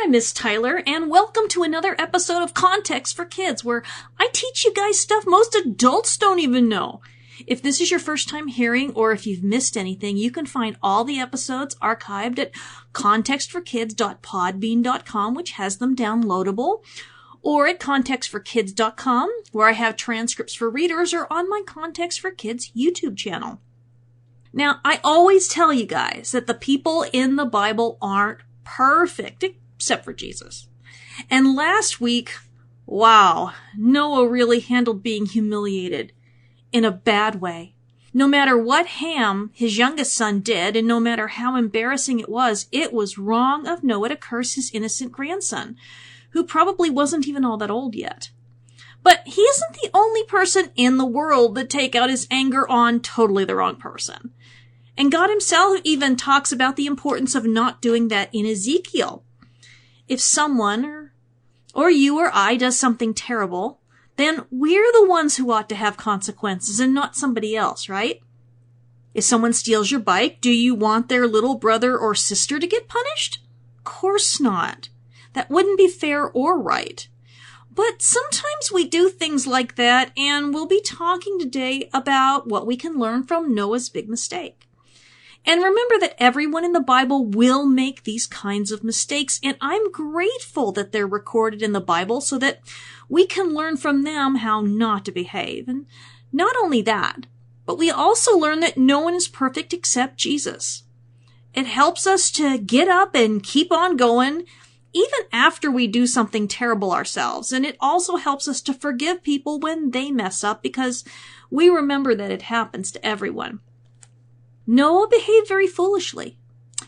I'm Miss Tyler, and welcome to another episode of Context for Kids, where I teach you guys stuff most adults don't even know. If this is your first time hearing, or if you've missed anything, you can find all the episodes archived at contextforkids.podbean.com, which has them downloadable, or at contextforkids.com, where I have transcripts for readers, or on my Context for Kids YouTube channel. Now, I always tell you guys that the people in the Bible aren't perfect, except for Jesus. And last week, wow, Noah really handled being humiliated in a bad way. No matter what Ham, his youngest son, did, and no matter how embarrassing it was wrong of Noah to curse his innocent grandson, who probably wasn't even all that old yet. But he isn't the only person in the world that take out his anger on totally the wrong person. And God himself even talks about the importance of not doing that in Ezekiel. If someone, or you or I, does something terrible, then we're the ones who ought to have consequences and not somebody else, right? If someone steals your bike, do you want their little brother or sister to get punished? Of course not. That wouldn't be fair or right. But sometimes we do things like that, and we'll be talking today about what we can learn from Noah's big mistake. And remember that everyone in the Bible will make these kinds of mistakes, and I'm grateful that they're recorded in the Bible so that we can learn from them how not to behave. And not only that, but we also learn that no one is perfect except Jesus. It helps us to get up and keep on going, even after we do something terrible ourselves. And it also helps us to forgive people when they mess up, because we remember that it happens to everyone. Noah behaved very foolishly.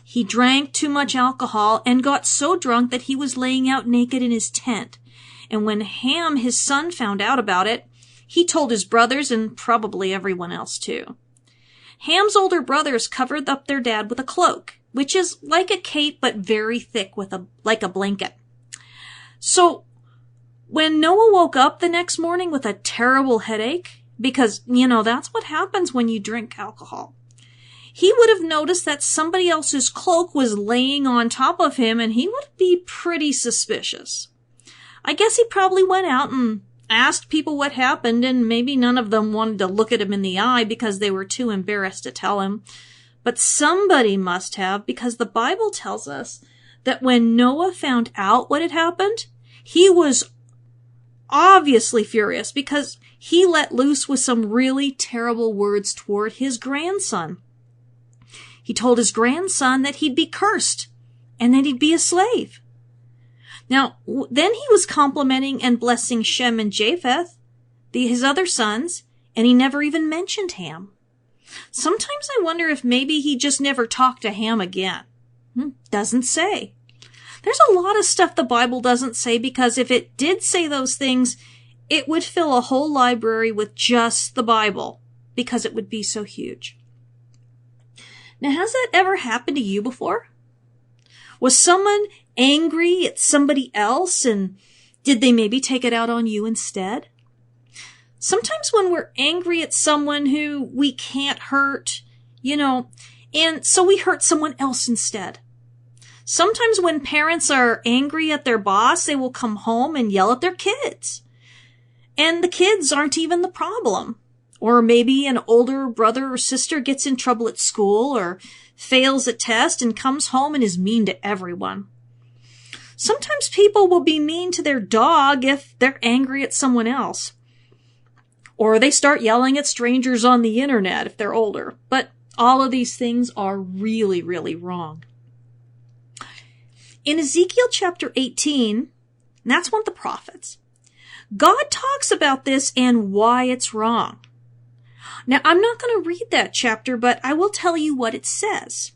He drank too much alcohol and got so drunk that he was laying out naked in his tent. And when Ham, his son, found out about it, he told his brothers and probably everyone else too. Ham's older brothers covered up their dad with a cloak, which is like a cape but very thick like a blanket. So when Noah woke up the next morning with a terrible headache, because, that's what happens when you drink alcohol, he would have noticed that somebody else's cloak was laying on top of him, and he would be pretty suspicious. I guess he probably went out and asked people what happened, and maybe none of them wanted to look at him in the eye because they were too embarrassed to tell him. But somebody must have, because the Bible tells us that when Noah found out what had happened, he was obviously furious because he let loose with some really terrible words toward his grandson. He told his grandson that he'd be cursed and that he'd be a slave. Now, then he was complimenting and blessing Shem and Japheth, his other sons, and he never even mentioned Ham. Sometimes I wonder if maybe he just never talked to Ham again. Doesn't say. There's a lot of stuff the Bible doesn't say, because if it did say those things, it would fill a whole library with just the Bible, because it would be so huge. Now, has that ever happened to you before? Was someone angry at somebody else, and did they maybe take it out on you instead? Sometimes when we're angry at someone who we can't hurt, and so we hurt someone else instead. Sometimes when parents are angry at their boss, they will come home and yell at their kids. And the kids aren't even the problem. Or maybe an older brother or sister gets in trouble at school or fails a test and comes home and is mean to everyone. Sometimes people will be mean to their dog if they're angry at someone else. Or they start yelling at strangers on the internet if they're older. But all of these things are really, really wrong. In Ezekiel chapter 18, that's one of the prophets, God talks about this and why it's wrong. Now, I'm not going to read that chapter, but I will tell you what it says.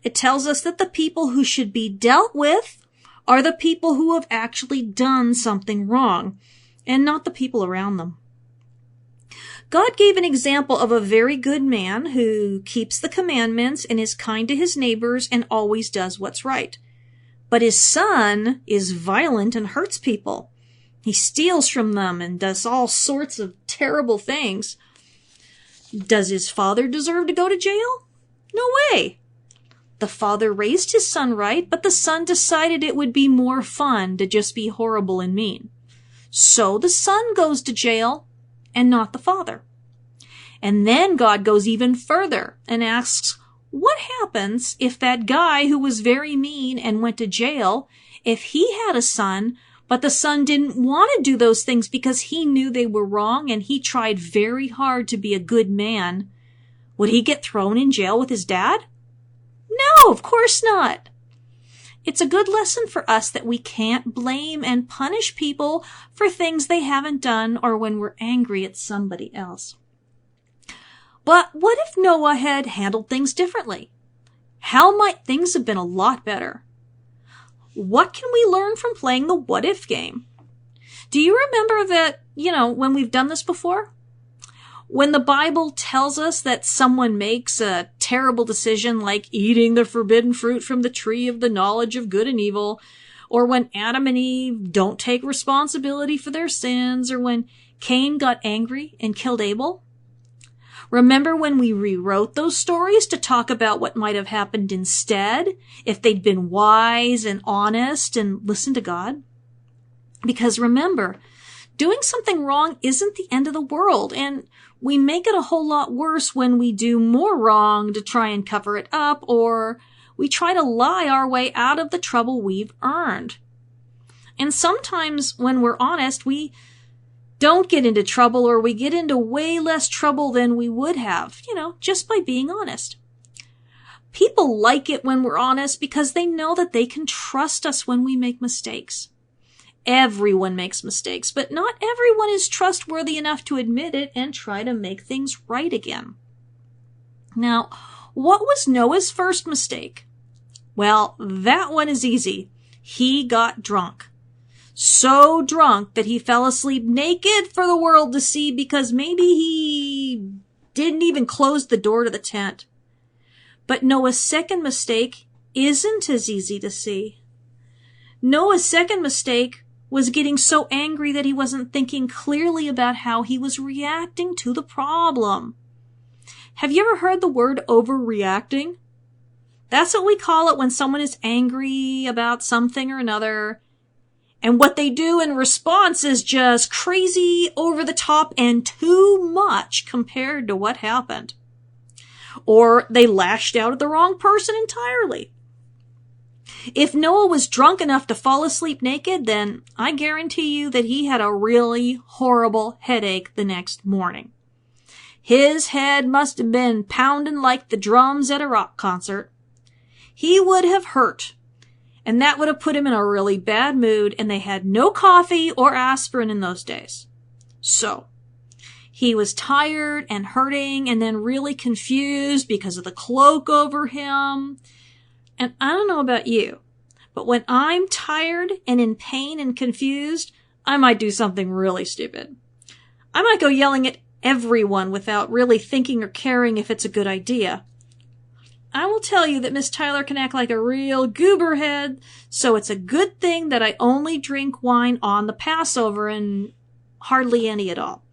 It tells us that the people who should be dealt with are the people who have actually done something wrong, and not the people around them. God gave an example of a very good man who keeps the commandments and is kind to his neighbors and always does what's right. But his son is violent and hurts people. He steals from them and does all sorts of terrible things. Does his father deserve to go to jail? No way. The father raised his son right, but the son decided it would be more fun to just be horrible and mean. So the son goes to jail and not the father. And then God goes even further and asks, what happens if that guy who was very mean and went to jail, if he had a son, but the son didn't want to do those things because he knew they were wrong and he tried very hard to be a good man, would he get thrown in jail with his dad? No, of course not. It's a good lesson for us that we can't blame and punish people for things they haven't done or when we're angry at somebody else. But what if Noah had handled things differently? How might things have been a lot better? What can we learn from playing the what if game? Do you remember that, when we've done this before? When the Bible tells us that someone makes a terrible decision like eating the forbidden fruit from the tree of the knowledge of good and evil, or when Adam and Eve don't take responsibility for their sins, or when Cain got angry and killed Abel? Remember when we rewrote those stories to talk about what might have happened instead if they'd been wise and honest and listened to God? Because remember, doing something wrong isn't the end of the world, and we make it a whole lot worse when we do more wrong to try and cover it up, or we try to lie our way out of the trouble we've earned. And sometimes when we're honest, we don't get into trouble, or we get into way less trouble than we would have, just by being honest. People like it when we're honest because they know that they can trust us when we make mistakes. Everyone makes mistakes, but not everyone is trustworthy enough to admit it and try to make things right again. Now, what was Noah's first mistake? Well, that one is easy. He got drunk. So drunk that he fell asleep naked for the world to see because maybe he didn't even close the door to the tent. But Noah's second mistake isn't as easy to see. Noah's second mistake was getting so angry that he wasn't thinking clearly about how he was reacting to the problem. Have you ever heard the word overreacting? That's what we call it when someone is angry about something or another, and what they do in response is just crazy, over the top, and too much compared to what happened. Or they lashed out at the wrong person entirely. If Noah was drunk enough to fall asleep naked, then I guarantee you that he had a really horrible headache the next morning. His head must have been pounding like the drums at a rock concert. He would have hurt, and that would have put him in a really bad mood, and they had no coffee or aspirin in those days. So, he was tired and hurting and then really confused because of the cloak over him. And I don't know about you, but when I'm tired and in pain and confused, I might do something really stupid. I might go yelling at everyone without really thinking or caring if it's a good idea. I will tell you that Miss Tyler can act like a real gooberhead, so it's a good thing that I only drink wine on the Passover and hardly any at all.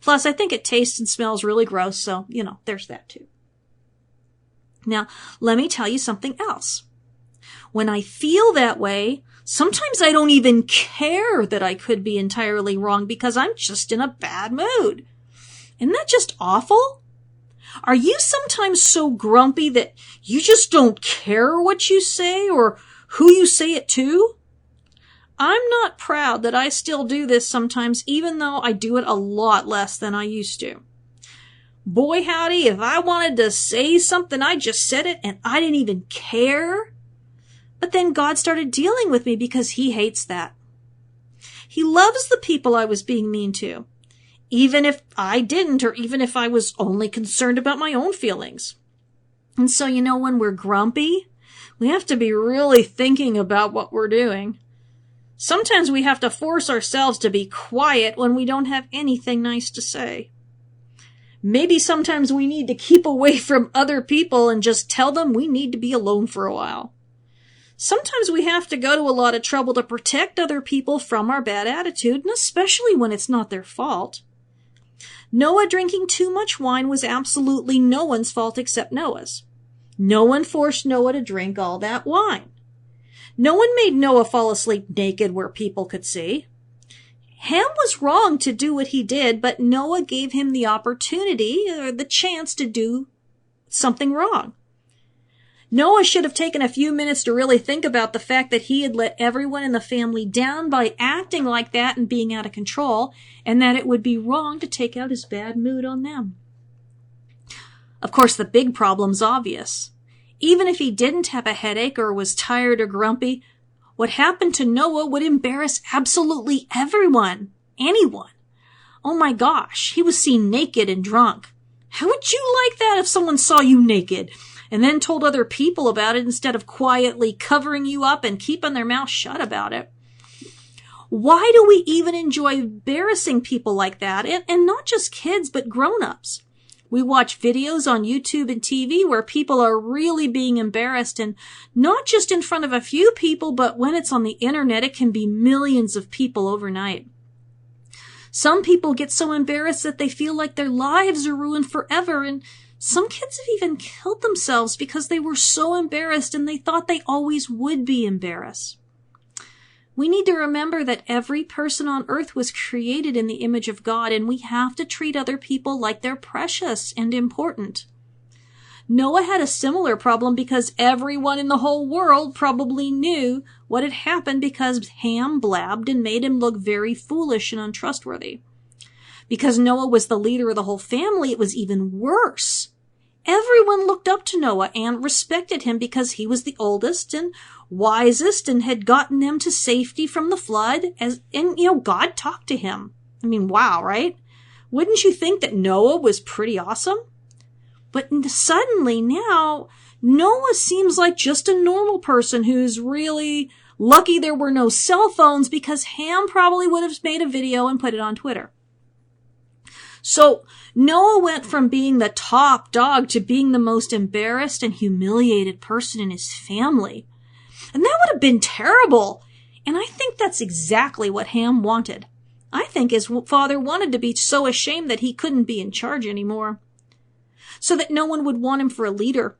Plus, I think it tastes and smells really gross, so, there's that too. Now, let me tell you something else. When I feel that way, sometimes I don't even care that I could be entirely wrong because I'm just in a bad mood. Isn't that just awful? Are you sometimes so grumpy that you just don't care what you say or who you say it to? I'm not proud that I still do this sometimes, even though I do it a lot less than I used to. Boy howdy, if I wanted to say something, I just said it and I didn't even care. But then God started dealing with me because he hates that. He loves the people I was being mean to, even if I didn't, or even if I was only concerned about my own feelings. And so, when we're grumpy, we have to be really thinking about what we're doing. Sometimes we have to force ourselves to be quiet when we don't have anything nice to say. Maybe sometimes we need to keep away from other people and just tell them we need to be alone for a while. Sometimes we have to go to a lot of trouble to protect other people from our bad attitude, and especially when it's not their fault. Noah drinking too much wine was absolutely no one's fault except Noah's. No one forced Noah to drink all that wine. No one made Noah fall asleep naked where people could see. Ham was wrong to do what he did, but Noah gave him the opportunity or the chance to do something wrong. Noah should have taken a few minutes to really think about the fact that he had let everyone in the family down by acting like that and being out of control, and that it would be wrong to take out his bad mood on them. Of course, the big problem's obvious. Even if he didn't have a headache or was tired or grumpy, what happened to Noah would embarrass absolutely everyone, anyone. Oh my gosh, he was seen naked and drunk. How would you like that if someone saw you naked and then told other people about it instead of quietly covering you up and keeping their mouth shut about it? Why do we even enjoy embarrassing people like that? And not just kids, but grown-ups. We watch videos on YouTube and TV where people are really being embarrassed, and not just in front of a few people, but when it's on the internet, it can be millions of people overnight. Some people get so embarrassed that they feel like their lives are ruined forever, and some kids have even killed themselves because they were so embarrassed and they thought they always would be embarrassed. We need to remember that every person on earth was created in the image of God, and we have to treat other people like they're precious and important. Noah had a similar problem because everyone in the whole world probably knew what had happened because Ham blabbed and made him look very foolish and untrustworthy. Because Noah was the leader of the whole family, it was even worse. Everyone looked up to Noah and respected him because he was the oldest and wisest and had gotten them to safety from the flood. God talked to him. I mean, wow, right? Wouldn't you think that Noah was pretty awesome? But suddenly now, Noah seems like just a normal person who's really lucky there were no cell phones, because Ham probably would have made a video and put it on Twitter. So Noah went from being the top dog to being the most embarrassed and humiliated person in his family. And that would have been terrible. And I think that's exactly what Ham wanted. I think his father wanted to be so ashamed that he couldn't be in charge anymore, so that no one would want him for a leader.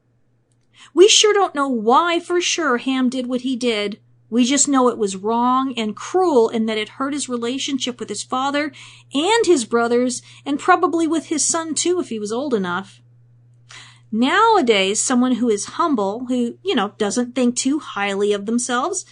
We sure don't know why for sure Ham did what he did. We just know it was wrong and cruel, and that it hurt his relationship with his father and his brothers, and probably with his son too if he was old enough. Nowadays, someone who is humble, who, doesn't think too highly of themselves,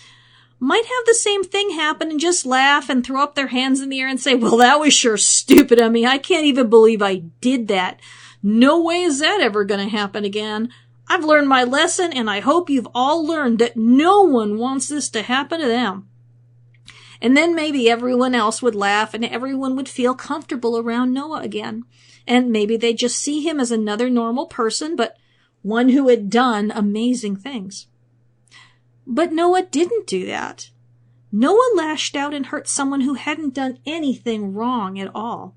might have the same thing happen and just laugh and throw up their hands in the air and say, well, that was sure stupid of me. I can't even believe I did that. No way is that ever going to happen again. I've learned my lesson, and I hope you've all learned that no one wants this to happen to them. And then maybe everyone else would laugh and everyone would feel comfortable around Noah again. And maybe they'd just see him as another normal person, but one who had done amazing things. But Noah didn't do that. Noah lashed out and hurt someone who hadn't done anything wrong at all.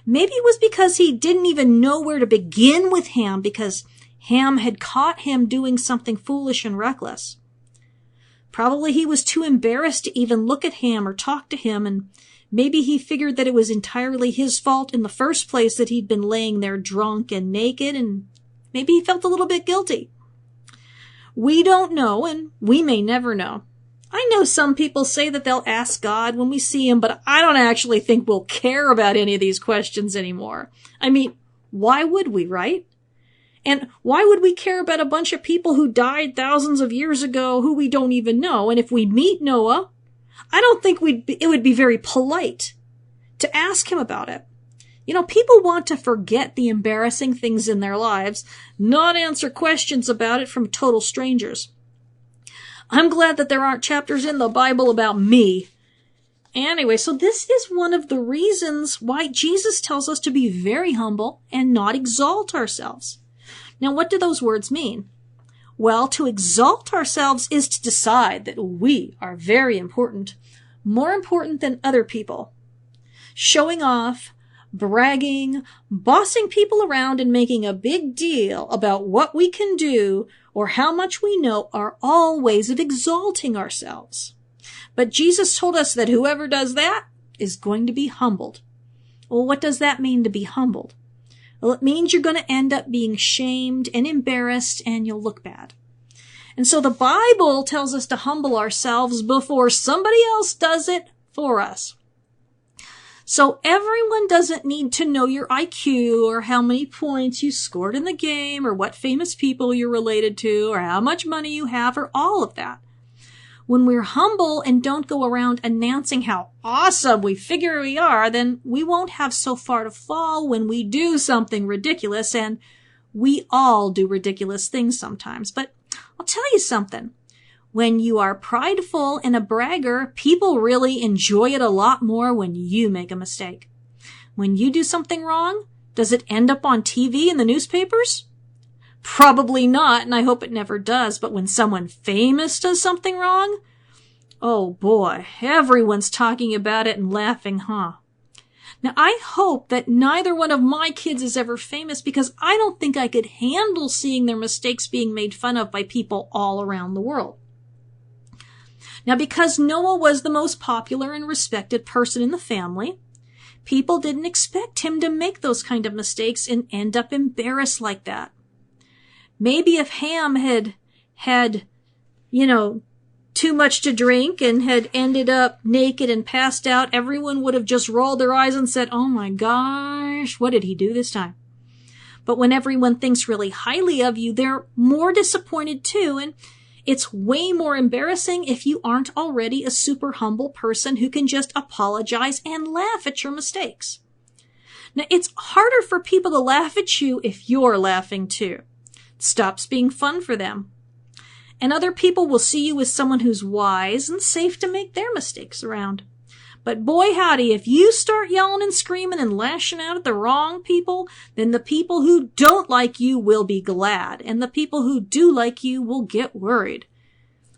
Maybe it was because he didn't even know where to begin with Ham, because Ham had caught him doing something foolish and reckless. Probably he was too embarrassed to even look at Ham or talk to him, and maybe he figured that it was entirely his fault in the first place that he'd been laying there drunk and naked, and maybe he felt a little bit guilty. We don't know, and we may never know. I know some people say that they'll ask God when we see him, but I don't actually think we'll care about any of these questions anymore. I mean, why would we, right? And why would we care about a bunch of people who died thousands of years ago who we don't even know? And if we meet Noah, I don't think it would be very polite to ask him about it. People want to forget the embarrassing things in their lives, not answer questions about it from total strangers. I'm glad that there aren't chapters in the Bible about me. Anyway, so this is one of the reasons why Jesus tells us to be very humble and not exalt ourselves. Now, what do those words mean? Well, to exalt ourselves is to decide that we are very important, more important than other people. Showing off, bragging, bossing people around, and making a big deal about what we can do or how much we know are all ways of exalting ourselves. But Jesus told us that whoever does that is going to be humbled. Well, what does that mean, to be humbled? Well, it means you're going to end up being shamed and embarrassed, and you'll look bad. And so the Bible tells us to humble ourselves before somebody else does it for us. So everyone doesn't need to know your IQ or how many points you scored in the game or what famous people you're related to or how much money you have or all of that. When we're humble and don't go around announcing how awesome we figure we are, then we won't have so far to fall when we do something ridiculous, and we all do ridiculous things sometimes. But I'll tell you something. When you are prideful and a bragger, people really enjoy it a lot more when you make a mistake. When you do something wrong, does it end up on TV and the newspapers? Probably not, and I hope it never does. But when someone famous does something wrong, oh boy, everyone's talking about it and laughing, huh? Now, I hope that neither one of my kids is ever famous, because I don't think I could handle seeing their mistakes being made fun of by people all around the world. Now, because Noah was the most popular and respected person in the family, people didn't expect him to make those kind of mistakes and end up embarrassed like that. Maybe if Ham had, too much to drink and had ended up naked and passed out, everyone would have just rolled their eyes and said, "Oh my gosh, what did he do this time?" But when everyone thinks really highly of you, they're more disappointed too, and it's way more embarrassing if you aren't already a super humble person who can just apologize and laugh at your mistakes. Now, it's harder for people to laugh at you if you're laughing too. It stops being fun for them. And other people will see you as someone who's wise and safe to make their mistakes around. But boy howdy, if you start yelling and screaming and lashing out at the wrong people, then the people who don't like you will be glad, and the people who do like you will get worried.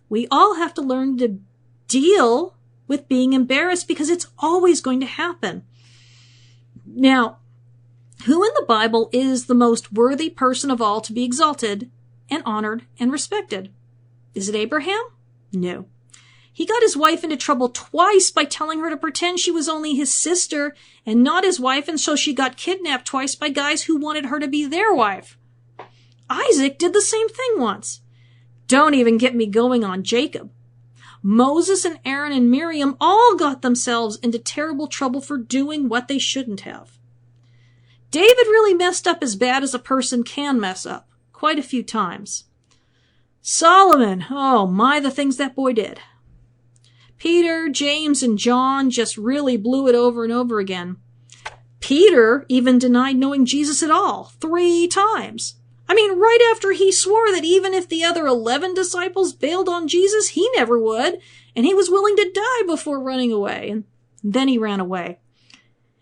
We all have to learn to deal with being embarrassed, because it's always going to happen. Now, who in the Bible is the most worthy person of all to be exalted and honored and respected? Is it Abraham? No. He got his wife into trouble twice by telling her to pretend she was only his sister and not his wife, and so she got kidnapped twice by guys who wanted her to be their wife. Isaac did the same thing once. Don't even get me going on Jacob. Moses and Aaron and Miriam all got themselves into terrible trouble for doing what they shouldn't have. David really messed up as bad as a person can mess up, quite a few times. Solomon, oh my, the things that boy did. Peter, James, and John just really blew it over and over again. Peter even denied knowing Jesus at all, 3 times. I mean, right after he swore that even if the other 11 disciples bailed on Jesus, he never would, and he was willing to die before running away, and then he ran away.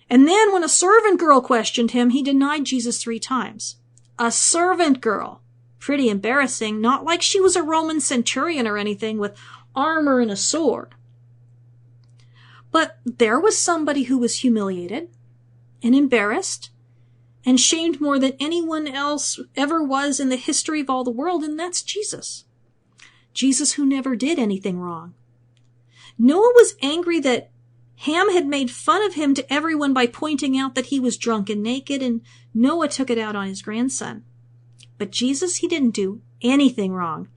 And then when a servant girl questioned him, he denied Jesus 3 times. A servant girl. Pretty embarrassing, not like she was a Roman centurion or anything with armor and a sword. But there was somebody who was humiliated and embarrassed and shamed more than anyone else ever was in the history of all the world, and that's Jesus. Jesus, who never did anything wrong. Noah was angry that Ham had made fun of him to everyone by pointing out that he was drunk and naked, and Noah took it out on his grandson. But Jesus, he didn't do anything wrong.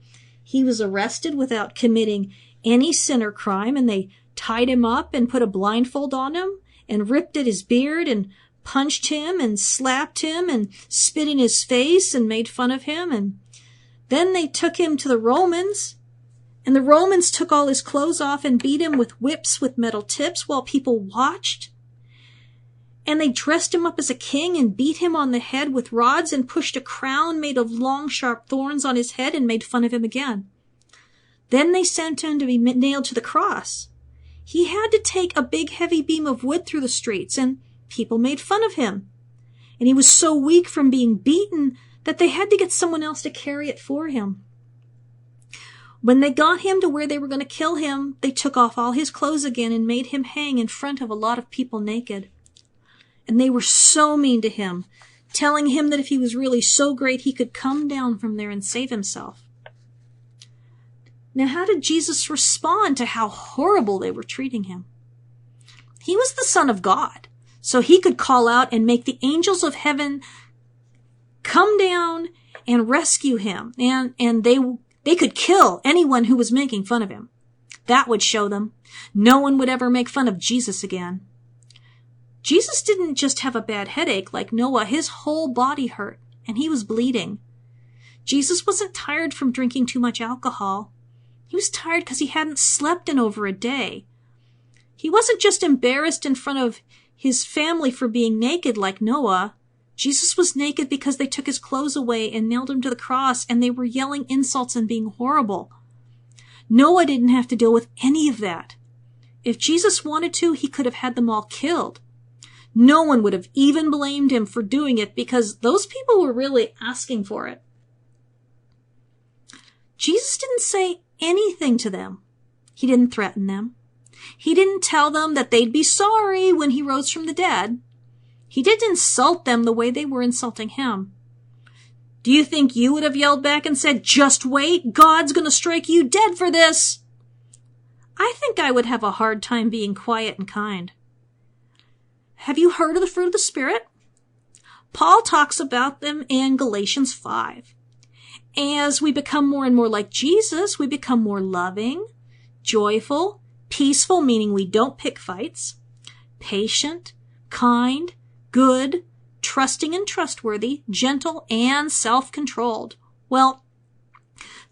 He was arrested without committing any sin or crime, and they tied him up and put a blindfold on him and ripped at his beard and punched him and slapped him and spit in his face and made fun of him. And then they took him to the Romans, and the Romans took all his clothes off and beat him with whips with metal tips while people watched. And they dressed him up as a king and beat him on the head with rods and pushed a crown made of long, sharp thorns on his head and made fun of him again. Then they sent him to be nailed to the cross. He had to take a big, heavy beam of wood through the streets, and people made fun of him. And he was so weak from being beaten that they had to get someone else to carry it for him. When they got him to where they were going to kill him, they took off all his clothes again and made him hang in front of a lot of people naked. And they were so mean to him, telling him that if he was really so great, he could come down from there and save himself. Now, how did Jesus respond to how horrible they were treating him? He was the Son of God, so he could call out and make the angels of heaven come down and rescue him. And they could kill anyone who was making fun of him. That would show them. No one would ever make fun of Jesus again. Jesus didn't just have a bad headache like Noah. His whole body hurt, and he was bleeding. Jesus wasn't tired from drinking too much alcohol. He was tired because he hadn't slept in over a day. He wasn't just embarrassed in front of his family for being naked like Noah. Jesus was naked because they took his clothes away and nailed him to the cross, and they were yelling insults and being horrible. Noah didn't have to deal with any of that. If Jesus wanted to, he could have had them all killed. No one would have even blamed him for doing it because those people were really asking for it. Jesus didn't say anything to them. He didn't threaten them. He didn't tell them that they'd be sorry when he rose from the dead. He didn't insult them the way they were insulting him. Do you think you would have yelled back and said, "Just wait, God's going to strike you dead for this"? I think I would have a hard time being quiet and kind. Have you heard of the fruit of the Spirit? Paul talks about them in Galatians 5. As we become more and more like Jesus, we become more loving, joyful, peaceful, meaning we don't pick fights, patient, kind, good, trusting and trustworthy, gentle, and self-controlled. Well,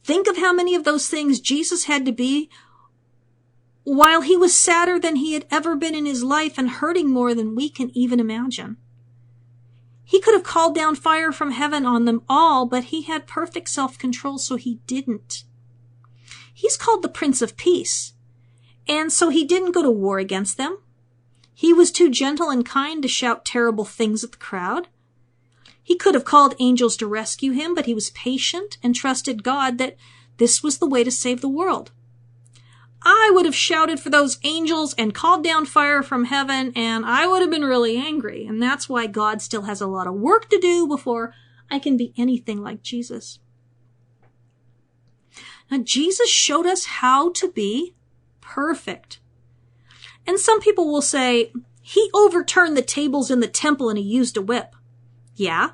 think of how many of those things Jesus had to be while he was sadder than he had ever been in his life and hurting more than we can even imagine. He could have called down fire from heaven on them all, but he had perfect self-control, so he didn't. He's called the Prince of Peace, and so he didn't go to war against them. He was too gentle and kind to shout terrible things at the crowd. He could have called angels to rescue him, but he was patient and trusted God that this was the way to save the world. I would have shouted for those angels and called down fire from heaven, and I would have been really angry. And that's why God still has a lot of work to do before I can be anything like Jesus. Now, Jesus showed us how to be perfect. And some people will say, he overturned the tables in the temple and he used a whip. Yeah,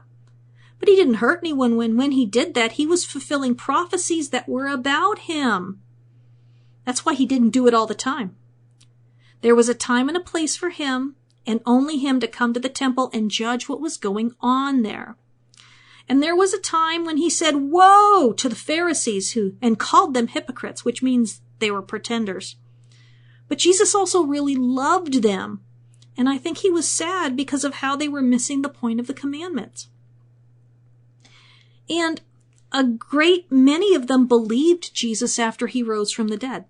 but he didn't hurt anyone when he did that. He was fulfilling prophecies that were about him. That's why he didn't do it all the time. There was a time and a place for him, and only him, to come to the temple and judge what was going on there. And there was a time when he said, "Woe!" to the Pharisees and called them hypocrites, which means they were pretenders. But Jesus also really loved them, and I think he was sad because of how they were missing the point of the commandments. And a great many of them believed Jesus after he rose from the dead.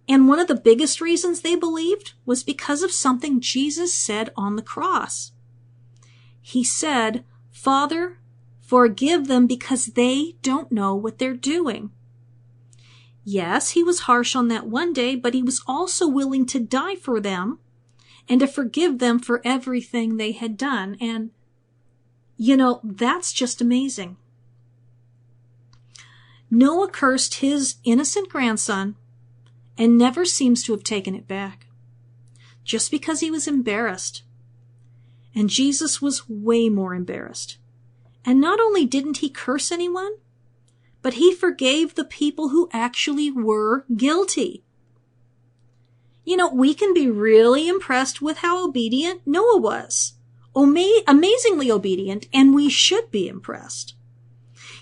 And one of the biggest reasons they believed was because of something Jesus said on the cross. He said, "Father, forgive them because they don't know what they're doing." Yes, he was harsh on that one day, but he was also willing to die for them and to forgive them for everything they had done. And, that's just amazing. Noah cursed his innocent grandson and never seems to have taken it back, just because he was embarrassed. And Jesus was way more embarrassed. And not only didn't he curse anyone, but he forgave the people who actually were guilty. We can be really impressed with how obedient Noah was. Amazingly obedient, and we should be impressed.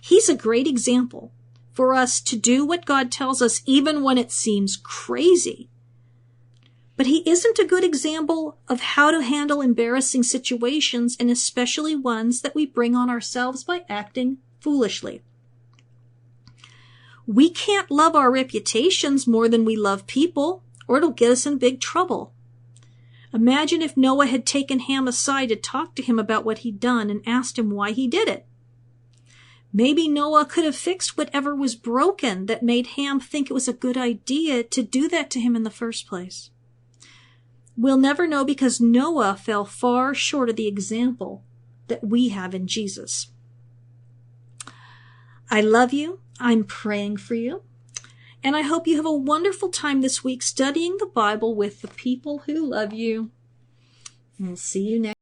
He's a great example for us to do what God tells us even when it seems crazy. But he isn't a good example of how to handle embarrassing situations, and especially ones that we bring on ourselves by acting foolishly. We can't love our reputations more than we love people, or it'll get us in big trouble. Imagine if Noah had taken Ham aside to talk to him about what he'd done and asked him why he did it. Maybe Noah could have fixed whatever was broken that made Ham think it was a good idea to do that to him in the first place. We'll never know because Noah fell far short of the example that we have in Jesus. I love you. I'm praying for you. And I hope you have a wonderful time this week studying the Bible with the people who love you. We'll see you next